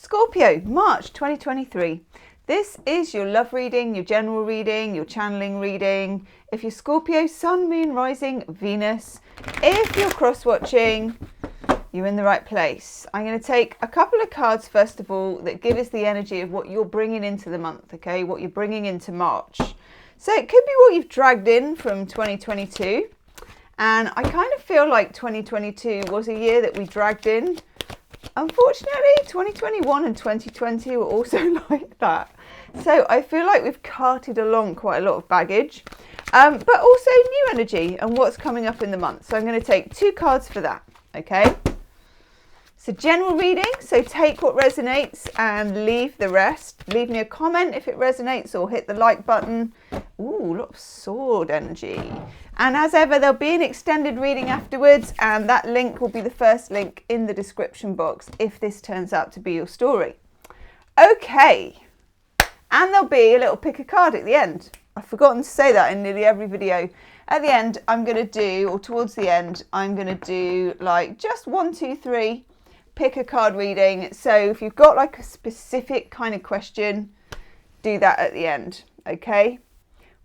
Scorpio, March 2023. This is your love reading, your general reading, your channeling reading. If you're Scorpio, Sun, Moon, Rising, Venus. If you're cross-watching, you're in the right place. I'm going to take a couple of cards, first of all, that give us the energy of what you're bringing into the month, okay? What you're bringing into March. So it could be what you've dragged in from 2022. And I kind of feel like 2022 was a year that we dragged in. Unfortunately, 2021 and 2020 were also like that. So I feel like we've carted along quite a lot of baggage, but also new energy and what's coming up in the month. So I'm going to take two cards for that, okay? So general reading, so take what resonates and leave the rest. Leave me a comment if it resonates or hit the like button. Ooh, a lot of sword energy. And as ever, there'll be an extended reading afterwards, and that link will be the first link in the description box if this turns out to be your story. Okay, and there'll be a little pick a card at the end. I've forgotten to say that in nearly every video. At the end, I'm going to do, or towards the end, I'm going to do like just 1, 2, 3 pick a card reading. So if you've got like a specific kind of question, do that at the end, okay?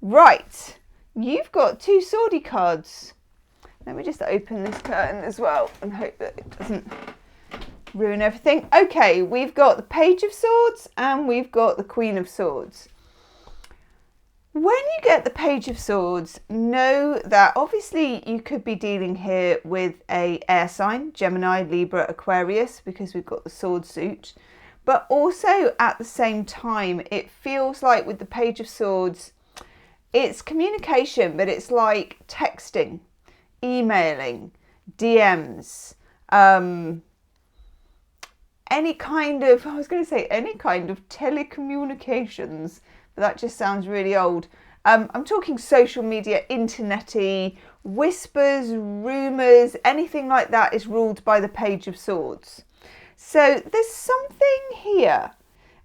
Right. You've got two swordy cards. Let me just open this curtain as well and hope that it doesn't ruin everything. Okay, we've got the Page of Swords and we've got the Queen of Swords. When you get the Page of Swords, know that obviously you could be dealing here with an air sign, Gemini, Libra, Aquarius, because we've got the sword suit. But also at the same time, it feels like with the Page of Swords, it's communication, but it's like texting, emailing, DMs, any kind of, I was going to say any kind of telecommunications, but that just sounds really old. I'm talking social media, internet-y, whispers, rumours, anything like that is ruled by the Page of Swords. So there's something here.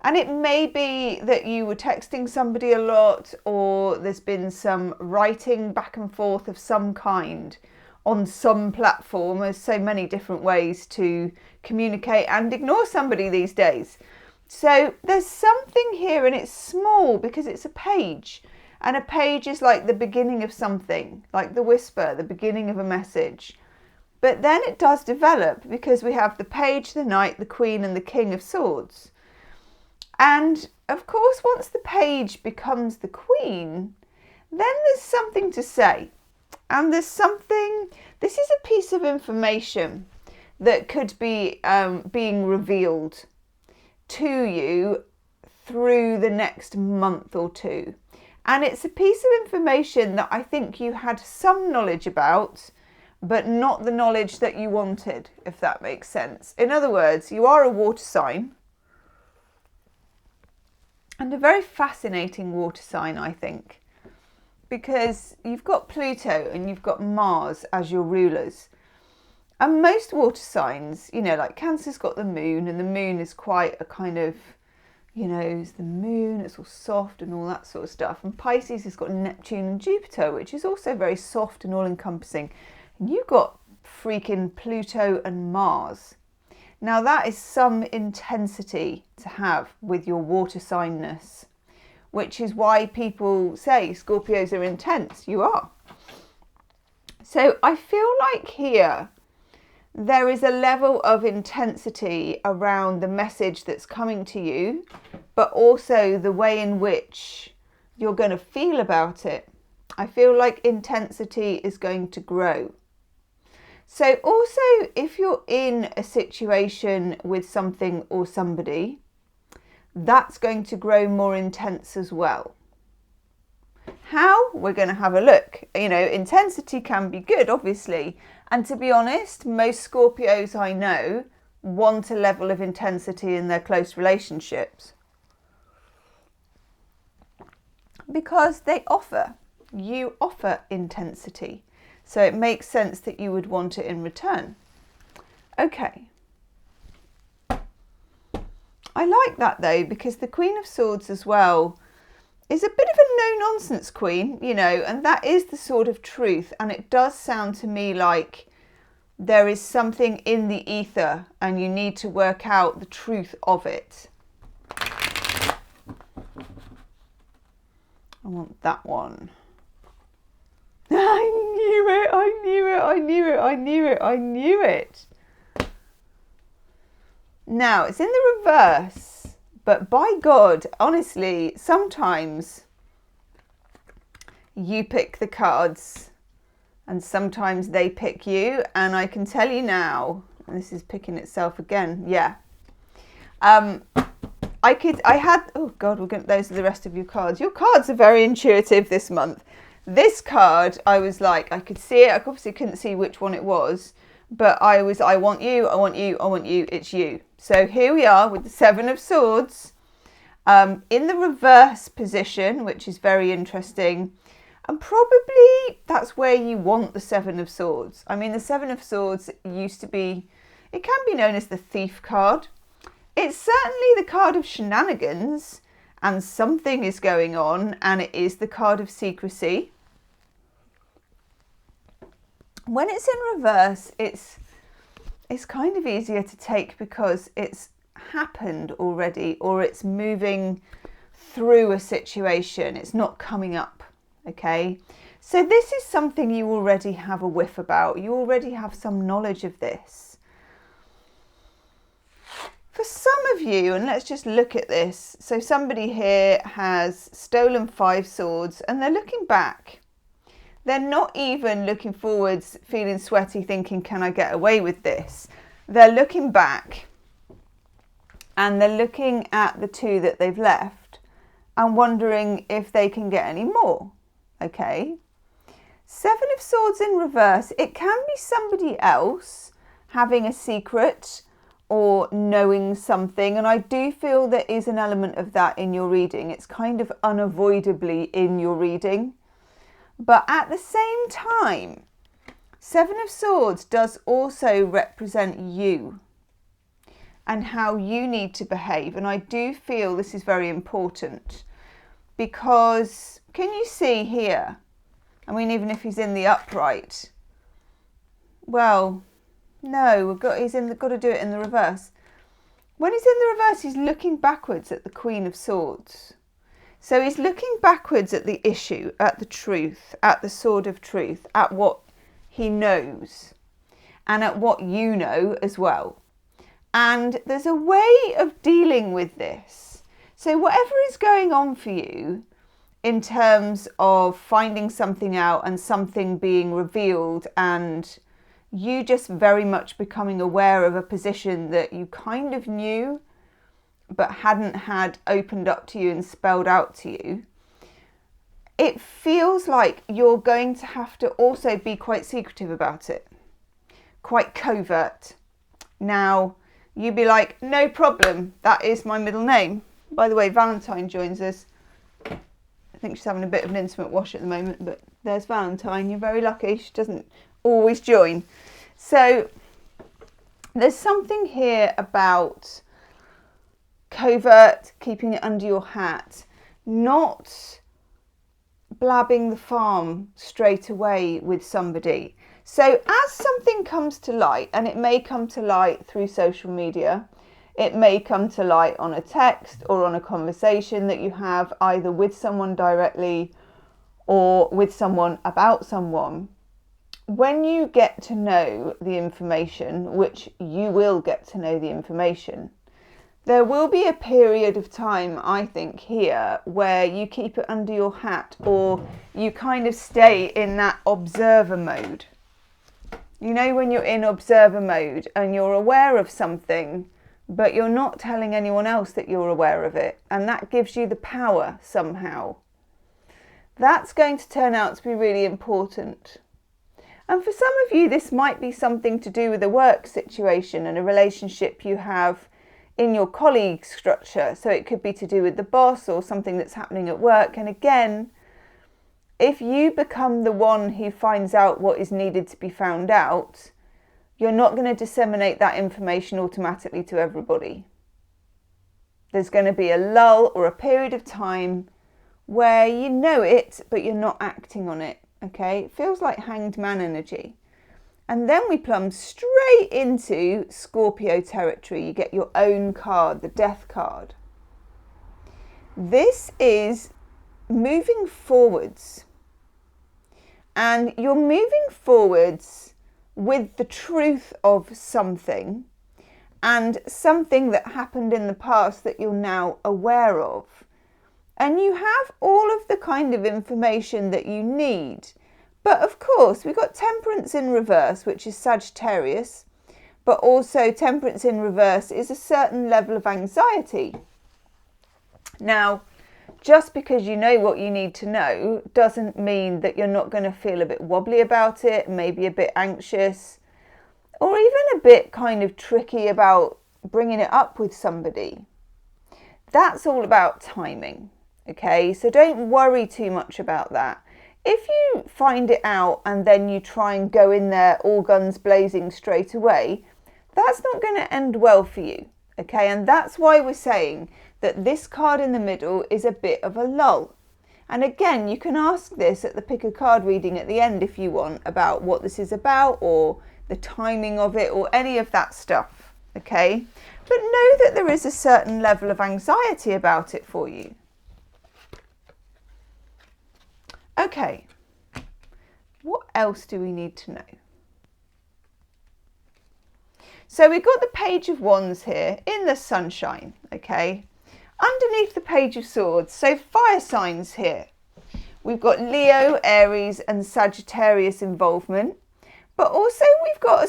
And it may be that you were texting somebody a lot, or there's been some writing back and forth of some kind on some platform. There's so many different ways to communicate and ignore somebody these days. So there's something here, and it's small because it's a page. And a page is like the beginning of something, like the whisper, the beginning of a message. But then it does develop because we have the Page, the Knight, the Queen, and the King of Swords. And of course, once the Page becomes the Queen, then there's something to say. And there's something, this is a piece of information that could be being revealed to you through the next month or two. And it's a piece of information that I think you had some knowledge about, but not the knowledge that you wanted, if that makes sense. In other words, you are a water sign. And a very fascinating water sign, I think, because you've got Pluto and you've got Mars as your rulers. And most water signs, you know, like Cancer's got the moon, and the moon is quite a kind of, you know, it's the moon, it's all soft and all that sort of stuff. And Pisces has got Neptune and Jupiter, which is also very soft and all-encompassing. And you've got freaking Pluto and Mars. Now that is some intensity to have with your water signness, which is why people say Scorpios are intense. You are. So I feel like here there is a level of intensity around the message that's coming to you, but also the way in which you're going to feel about it. I feel like intensity is going to grow. So also, if you're in a situation with something or somebody, that's going to grow more intense as well. How? We're going to have a look. You know, intensity can be good, obviously. And to be honest, most Scorpios I know want a level of intensity in their close relationships. Because you offer intensity. So it makes sense that you would want it in return. Okay. I like that though, because the Queen of Swords as well is a bit of a no-nonsense queen, you know, and that is the sword of truth. And it does sound to me like there is something in the ether and you need to work out the truth of it. I want that one. I knew it, I knew it, I knew it, I knew it, I knew it. Now, it's in the reverse, but by God, honestly, sometimes you pick the cards and sometimes they pick you. And I can tell you now, and this is picking itself again, yeah. Oh God, those are the rest of your cards. Your cards are very intuitive this month. This card, I was like, I could see it. I obviously couldn't see which one it was, but I want you, I want you, I want you, it's you. So here we are with the Seven of Swords in the reverse position, which is very interesting. And probably that's where you want the Seven of Swords. I mean, the Seven of Swords used to be, it can be known as the Thief card. It's certainly the card of shenanigans and something is going on, and it is the card of secrecy. When it's in reverse, it's kind of easier to take because it's happened already, or it's moving through a situation. It's not coming up, okay? So this is something you already have a whiff about. You already have some knowledge of this. For some of you, and let's just look at this. So somebody here has stolen 5 swords and they're looking back. They're not even looking forwards, feeling sweaty, thinking, can I get away with this? They're looking back and they're looking at the 2 that they've left and wondering if they can get any more, okay? 7 of Swords in reverse, it can be somebody else having a secret or knowing something, and I do feel there is an element of that in your reading. It's kind of unavoidably in your reading. But at the same time, 7 of Swords does also represent you and how you need to behave. And I do feel this is very important because, can you see here? I mean, even if he's in the upright, well, no, he's got to do it in the reverse. When he's in the reverse, he's looking backwards at the Queen of Swords. So he's looking backwards at the issue, at the truth, at the Sword of Truth, at what he knows and at what you know as well. And there's a way of dealing with this. So whatever is going on for you in terms of finding something out and something being revealed and you just very much becoming aware of a position that you kind of knew but hadn't had opened up to you and spelled out to you, it feels like you're going to have to also be quite secretive about it, quite covert. Now, you'd be like, no problem, that is my middle name. By the way, Valentine joins us. I think she's having a bit of an intimate wash at the moment, but there's Valentine. You're very lucky. She doesn't always join. So there's something here about covert, keeping it under your hat, not blabbing the farm straight away with somebody. So as something comes to light, and it may come to light through social media, it may come to light on a text or on a conversation that you have either with someone directly or with someone about someone. When you get to know the information, which you will get to know the information, there will be a period of time, I think, here where you keep it under your hat or you kind of stay in that observer mode. You know, when you're in observer mode and you're aware of something, but you're not telling anyone else that you're aware of it, and that gives you the power somehow. That's going to turn out to be really important. And for some of you, this might be something to do with a work situation and a relationship you have in your colleague structure. So it could be to do with the boss or something that's happening at work. And again, if you become the one who finds out what is needed to be found out, you're not going to disseminate that information automatically to everybody. There's going to be a lull or a period of time where you know it, but you're not acting on it. Okay, it feels like Hanged Man energy. And then we plumb straight into Scorpio territory. You get your own card, the Death card. This is moving forwards. And you're moving forwards with the truth of something, and something that happened in the past that you're now aware of. And you have all of the kind of information that you need. But of course, we've got Temperance in reverse, which is Sagittarius. But also Temperance in reverse is a certain level of anxiety. Now, just because you know what you need to know doesn't mean that you're not going to feel a bit wobbly about it, maybe a bit anxious, or even a bit kind of tricky about bringing it up with somebody. That's all about timing, okay? So don't worry too much about that. If you find it out and then you try and go in there all guns blazing straight away, that's not going to end well for you, okay? And that's why we're saying that this card in the middle is a bit of a lull. And again, you can ask this at the pick a card reading at the end if you want, about what this is about or the timing of it or any of that stuff, okay? But know that there is a certain level of anxiety about it for you. Okay, what else do we need to know? So we've got the Page of Wands here in the sunshine, okay? Underneath the Page of Swords, so fire signs here. We've got Leo, Aries and Sagittarius involvement, but also we've got,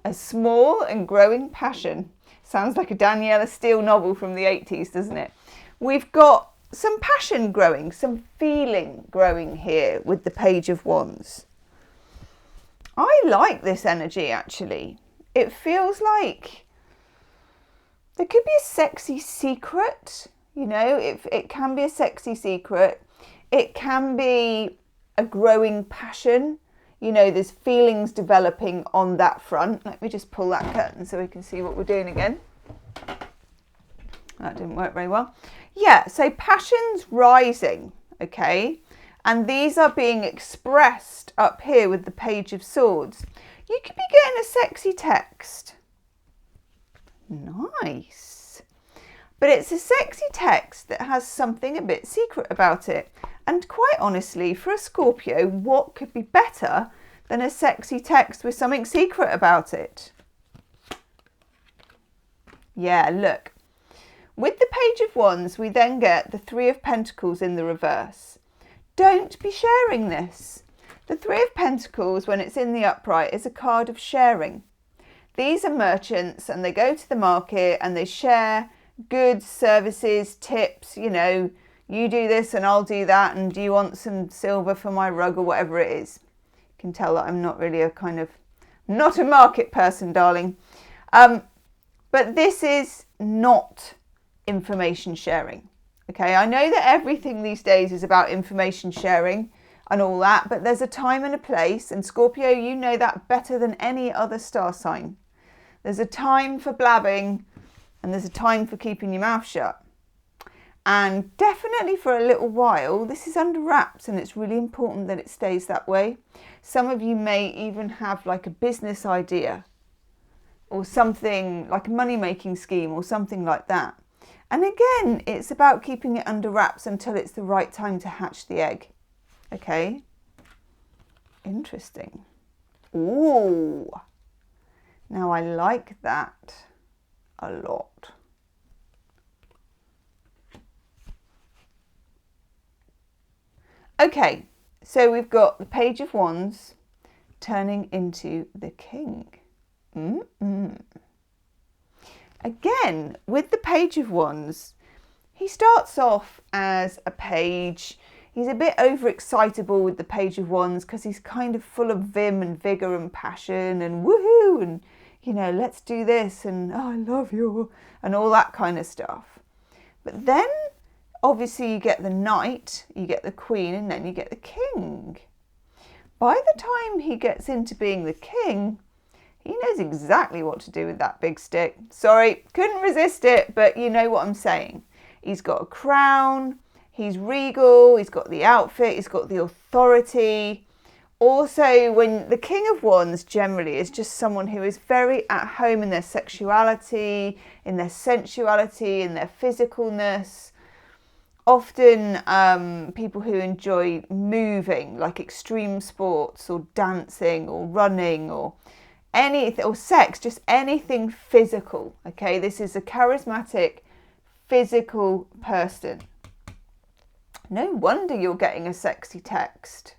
a small and growing passion. Sounds like a Daniela Steele novel from the 80s, doesn't it? We've got some passion growing, some feeling growing here with the Page of Wands. I like this energy, actually. It feels like there could be a sexy secret, you know, it can be a sexy secret. It can be a growing passion. You know, there's feelings developing on that front. Let me just pull that curtain so we can see what we're doing again. That didn't work very well. Yeah, so passion's rising, okay? And these are being expressed up here with the Page of Swords. You could be getting a sexy text. Nice. But it's a sexy text that has something a bit secret about it. And quite honestly, for a Scorpio, what could be better than a sexy text with something secret about it? Yeah, look. With the Page of Wands, we then get the Three of Pentacles in the reverse. Don't be sharing this. The Three of Pentacles, when it's in the upright, is a card of sharing. These are merchants and they go to the market and they share goods, services, tips, you know, you do this and I'll do that, and do you want some silver for my rug or whatever it is. You can tell that I'm not really not a market person, darling. But this is not information sharing. Okay, I know that everything these days is about information sharing and all that, but there's a time and a place, and Scorpio, you know that better than any other star sign. There's a time for blabbing and there's a time for keeping your mouth shut. And definitely for a little while, this is under wraps, and it's really important that it stays that way. Some of you may even have like a business idea or something like a money-making scheme or something like that. And again, it's about keeping it under wraps until it's the right time to hatch the egg. Okay? Interesting. Ooh. Now I like that a lot. Okay, so we've got the Page of Wands turning into the King. Again, with the Page of Wands, he starts off as a page. He's a bit overexcitable with the Page of Wands because he's kind of full of vim and vigour and passion and woohoo and, you know, let's do this and oh, I love you and all that kind of stuff. But then obviously you get the Knight, you get the Queen, and then you get the King. By the time he gets into being the King, he knows exactly what to do with that big stick. Sorry, couldn't resist it, but you know what I'm saying. He's got a crown, he's regal, he's got the outfit, he's got the authority. Also, when the King of Wands generally is just someone who is very at home in their sexuality, in their sensuality, in their physicalness. Often people who enjoy moving, like extreme sports or dancing or running or anything, or sex, just anything physical. Okay, this is a charismatic, physical person. No wonder you're getting a sexy text.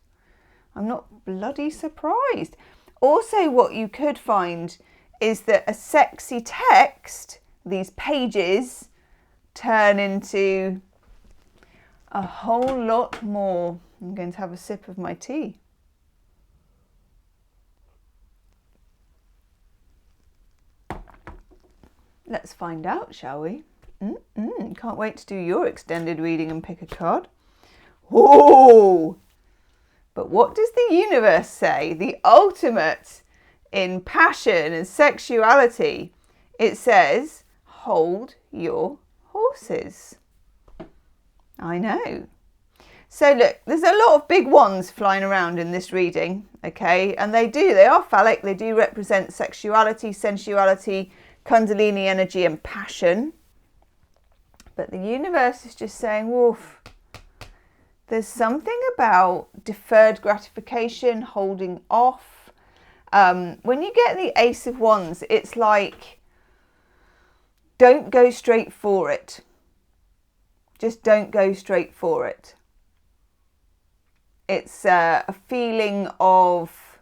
I'm not bloody surprised. Also, what you could find is that a sexy text, these pages, turn into a whole lot more. I'm going to have a sip of my tea. Let's find out, shall we? Can't wait to do your extended reading and pick a card. Oh! But what does the universe say? The ultimate in passion and sexuality. It says, hold your horses. I know. So look, there's a lot of big wands flying around in this reading, okay? And they are phallic. They do represent sexuality, sensuality, Kundalini energy and passion. But the universe is just saying, woof. There's something about deferred gratification, holding off. When you get the Ace of Wands, it's like, don't go straight for it. Just don't go straight for it. It's a feeling of,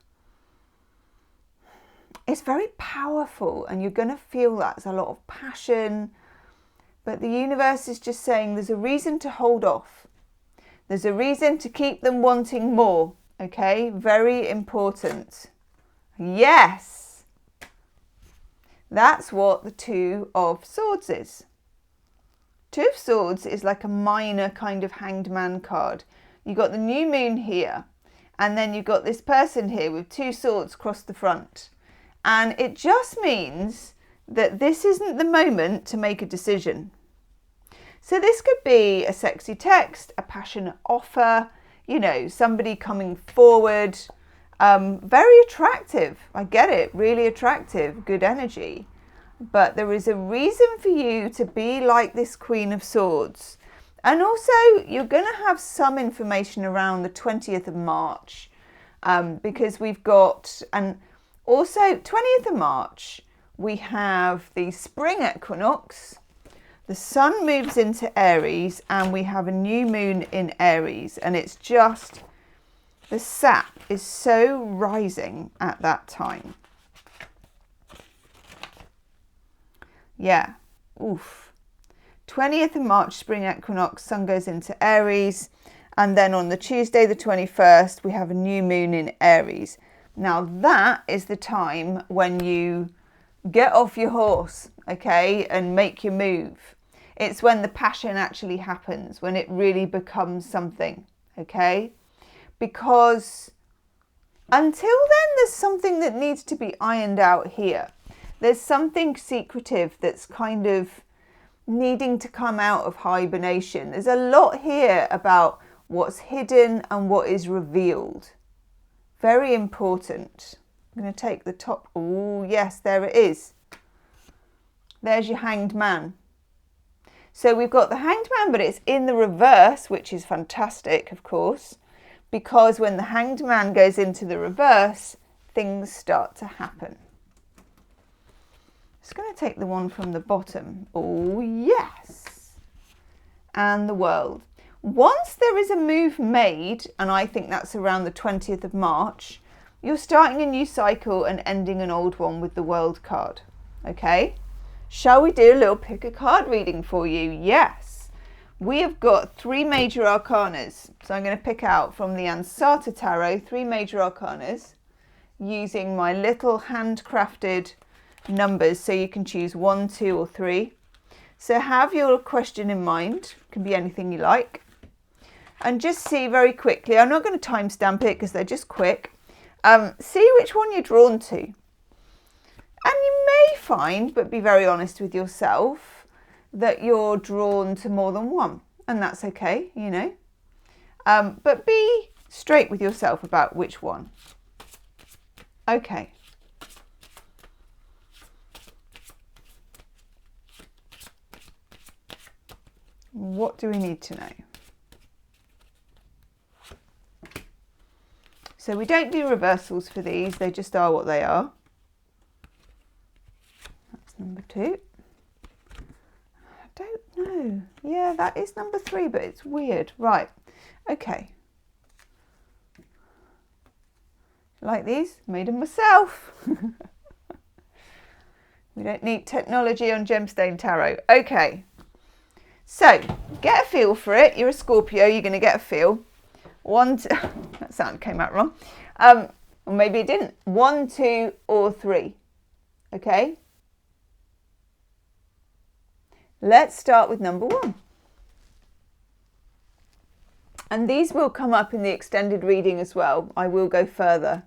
it's very powerful, and you're going to feel that. There's a lot of passion. But the universe is just saying there's a reason to hold off. There's a reason to keep them wanting more, okay? Very important. Yes! That's what the Two of Swords is. Two of Swords is like a minor kind of Hanged Man card. You've got the new moon here, and then you've got this person here with two swords across the front. And it just means that this isn't the moment to make a decision. So this could be a sexy text, a passionate offer, you know, somebody coming forward, very attractive. I get it, really attractive, good energy. But there is a reason for you to be like this Queen of Swords. And also, you're going to have some information around the 20th of March, because we've got, and also 20th of March, we have the spring equinox. The sun moves into Aries, and we have a new moon in Aries, and it's just, the sap is so rising at that time. Yeah, oof. 20th of March, spring equinox, sun goes into Aries, and then on the Tuesday, the 21st, we have a new moon in Aries. Now that is the time when you get off your horse, okay, and make your move. It's when the passion actually happens, when it really becomes something, okay? Because until then, there's something that needs to be ironed out here. There's something secretive that's kind of needing to come out of hibernation. There's a lot here about what's hidden and what is revealed. Very important. I'm going to take the top. Oh, yes, there it is. There's your Hanged Man. So we've got the Hanged Man, but it's in the reverse, which is fantastic, of course, because when the Hanged Man goes into the reverse, things start to happen. Just going to take the one from the bottom. Oh, yes. And the World. Once there is a move made, and I think that's around the 20th of March, you're starting a new cycle and ending an old one with the World card. Okay? Shall we do a little pick a card reading for you? Yes. We have got 3 major arcanas. So I'm going to pick out from the Ansata Tarot 3 major arcanas using my little handcrafted numbers, so you can choose 1, 2 or 3. So have your question in mind, can be anything you like, and just see very quickly. I'm not going to timestamp it because they're just quick. See which one you're drawn to, and you may find, but be very honest with yourself, that you're drawn to more than one, and that's okay, you know. But be straight with yourself about which one. Okay. What do we need to know? So we don't do reversals for these, they just are what they are. That's number 2. I don't know. Yeah, that is number 3, but it's weird. Right, okay. Like these, made them myself. We don't need technology on Gemstone Tarot. Okay, so get a feel for it. You're a Scorpio, you're going to get a feel. That sound came out wrong. Or maybe it didn't. 1, 2, or 3. Okay. Let's start with number 1. And these will come up in the extended reading as well. I will go further.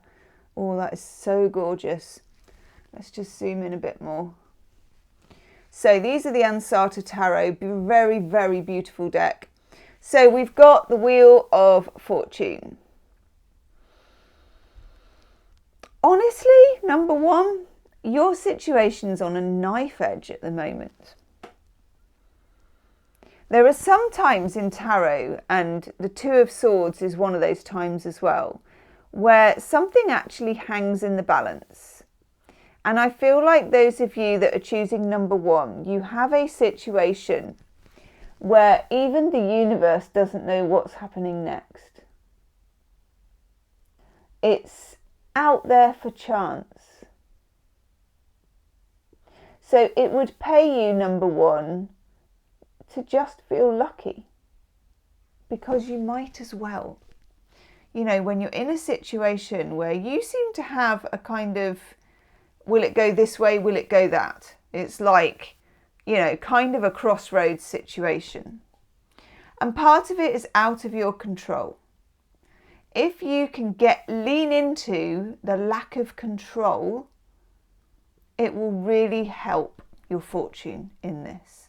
Oh, that is so gorgeous. Let's just zoom in a bit more. So these are the Ansata Tarot. Very, very beautiful deck. So we've got the Wheel of Fortune. Honestly, number 1, your situation's on a knife edge at the moment. There are some times in tarot, and the 2 of Swords is one of those times as well, where something actually hangs in the balance. And I feel like those of you that are choosing number 1, you have a situation where even the universe doesn't know what's happening next. It's out there for chance. So it would pay you, number 1, to just feel lucky, because you might as well. You know, when you're in a situation where you seem to have a kind of, will it go this way, will it go that? It's like, you know, kind of a crossroads situation. And part of it is out of your control. If you can lean into the lack of control, it will really help your fortune in this.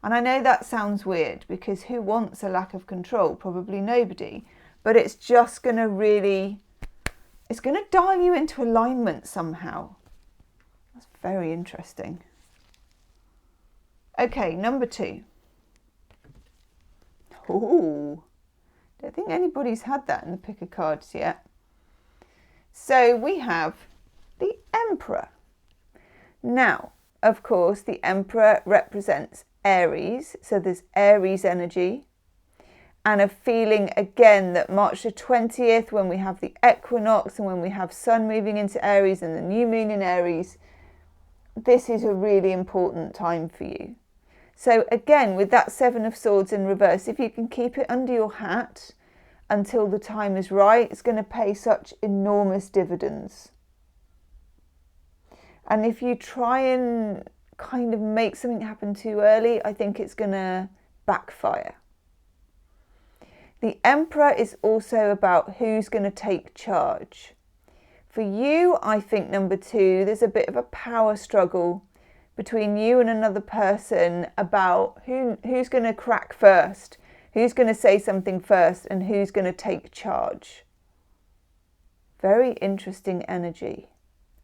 And I know that sounds weird, because who wants a lack of control? Probably nobody. But it's just going to really, it's going to dial you into alignment somehow. That's very interesting. Okay, number 2. Ooh, don't think anybody's had that in the pick of cards yet. So we have the Emperor. Now, of course, the Emperor represents Aries. So there's Aries energy. And a feeling again that March the 20th, when we have the equinox and when we have Sun moving into Aries and the new moon in Aries, this is a really important time for you. So again, with that 7 of Swords in reverse, if you can keep it under your hat until the time is right, it's going to pay such enormous dividends. And if you try and kind of make something happen too early, I think it's going to backfire. The Emperor is also about who's going to take charge. For you, I think number 2, there's a bit of a power struggle between you and another person about who's going to crack first, who's going to say something first, and who's going to take charge. Very interesting energy.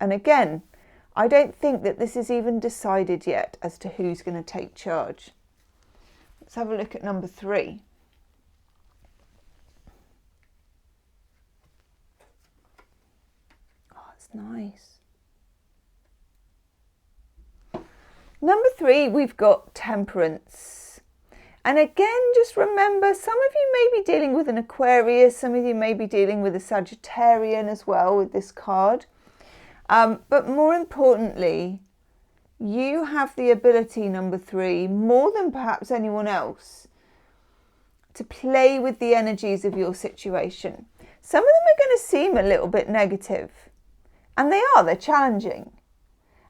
And again, I don't think that this is even decided yet as to who's going to take charge. Let's have a look at number 3. Oh, it's nice. Number 3, we've got Temperance. And again, just remember, some of you may be dealing with an Aquarius, some of you may be dealing with a Sagittarian as well with this card. But more importantly, you have the ability, number 3, more than perhaps anyone else, to play with the energies of your situation. Some of them are going to seem a little bit negative, and they're challenging.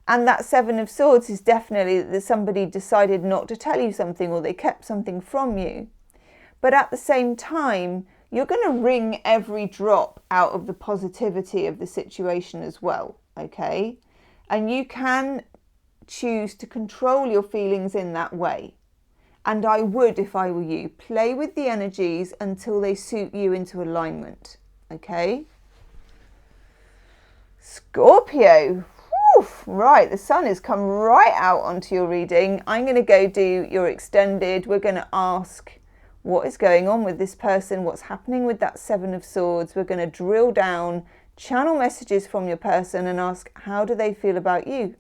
And that 7 of Swords is definitely that somebody decided not to tell you something, or they kept something from you. But at the same time, you're going to wring every drop out of the positivity of the situation as well, okay? And you can choose to control your feelings in that way. And I would, if I were you, play with the energies until they suit you into alignment. Okay? Scorpio. Whew, right, the sun has come right out onto your reading. I'm going to go do your extended. We're going to ask what is going on with this person, what's happening with that Seven of Swords. We're going to drill down, channel messages from your person and ask, how do they feel about you?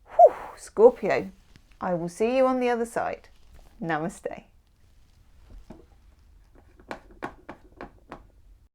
Whew, Scorpio, I will see you on the other side. Namaste.